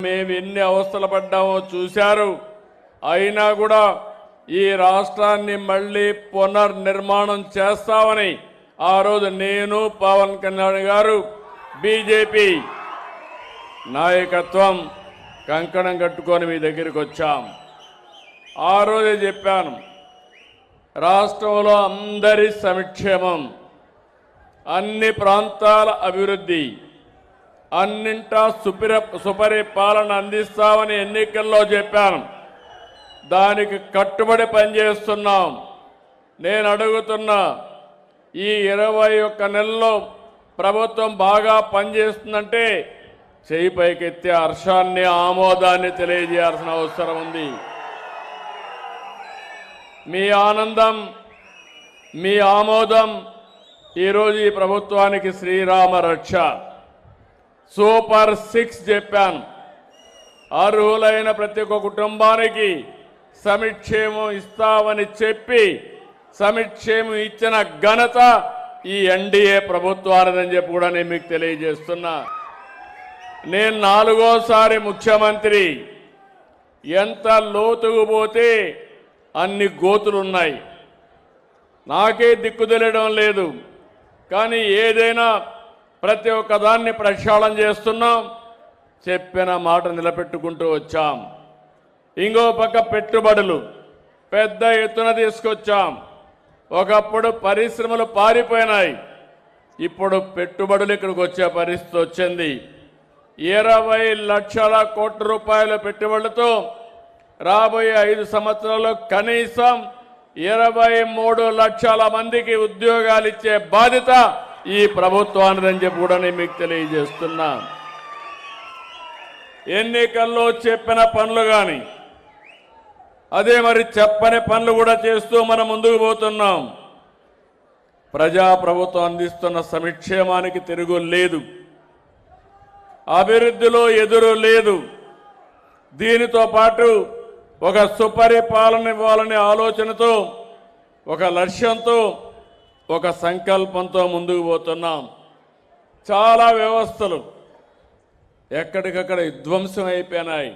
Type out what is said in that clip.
మేము ఎన్ని అవస్థలు పడ్డామో చూశారు. అయినా కూడా ఈ రాష్ట్రాన్ని మళ్ళీ పునర్నిర్మాణం చేస్తామని ఆ రోజు నేను, పవన్ కళ్యాణ్ గారు, బీజేపీ నాయకత్వం కంకణం కట్టుకొని మీ దగ్గరికి వచ్చాం. ఆ రోజే చెప్పాను, రాష్ట్రంలో అందరి సంక్షేమం, అన్ని ప్రాంతాల అభివృద్ధి, అన్నింటా సుపరిపాలన అందిస్తామని ఎన్నికల్లో చెప్పాను. దానికి కట్టుబడి పనిచేస్తున్నాం. నేను అడుగుతున్నా, ఈ 21 నెలల్లో ప్రభుత్వం బాగా పనిచేస్తుందంటే చేయి పైకెత్తి హర్షాన్ని, ఆమోదాన్ని తెలియజేయాల్సిన అవసరం ఉంది. మీ ఆనందం, మీ ఆమోదం ఈరోజు ఈ ప్రభుత్వానికి శ్రీరామ రక్ష. సూపర్ 6 చెప్పాను. అర్హులైన ప్రతి ఒక్క కుటుంబానికి సంక్షేమం ఇస్తామని చెప్పి సంక్షేమం ఇచ్చిన ఘనత ఈ ఎన్డీఏ ప్రభుత్వానిదని చెప్పి కూడా నేను మీకు తెలియజేస్తున్నా. నేను 4వసారి ముఖ్యమంత్రి. ఎంత లోతుకు పోతే అన్ని గోతులున్నాయి. నాకే దిక్కు తెలియడం లేదు. కానీ ఏదైనా ప్రతి ఒక్క దాన్ని ప్రక్షాళన చేస్తున్నాం. చెప్పిన మాట నిలబెట్టుకుంటూ వచ్చాం. ఇంకో పక్క పెట్టుబడులు పెద్ద ఎత్తున తీసుకొచ్చాం. ఒకప్పుడు పరిశ్రమలు పారిపోయినాయి, ఇప్పుడు పెట్టుబడులు ఇక్కడికి వచ్చే పరిస్థితి వచ్చింది. 20 లక్షల కోట్ల రూపాయల పెట్టుబడులతో రాబోయే 5 సంవత్సరాల్లో కనీసం 23 లక్షల మందికి ఉద్యోగాలు ఇచ్చే బాధ్యత ఈ ప్రభుత్వానిదని చెప్పి కూడా నేను మీకు తెలియజేస్తున్నా. ఎన్నికల్లో చెప్పిన పనులు కానీ అదే మరి చెప్పని పనులు కూడా చేస్తూ మనం ముందుకు పోతున్నాం. ప్రజాప్రభుత్వం అందిస్తున్న సంక్షేమానికి తిరుగు లేదు, అభివృద్ధిలో ఎదురు లేదు. దీనితో పాటు ఒక సుపరిపాలన ఇవ్వాలనే ఆలోచనతో, ఒక లక్ష్యంతో, ఒక సంకల్పంతో ముందుకు పోతున్నాం. చాలా వ్యవస్థలు ఎక్కడికక్కడ విధ్వంసం అయిపోయినాయి.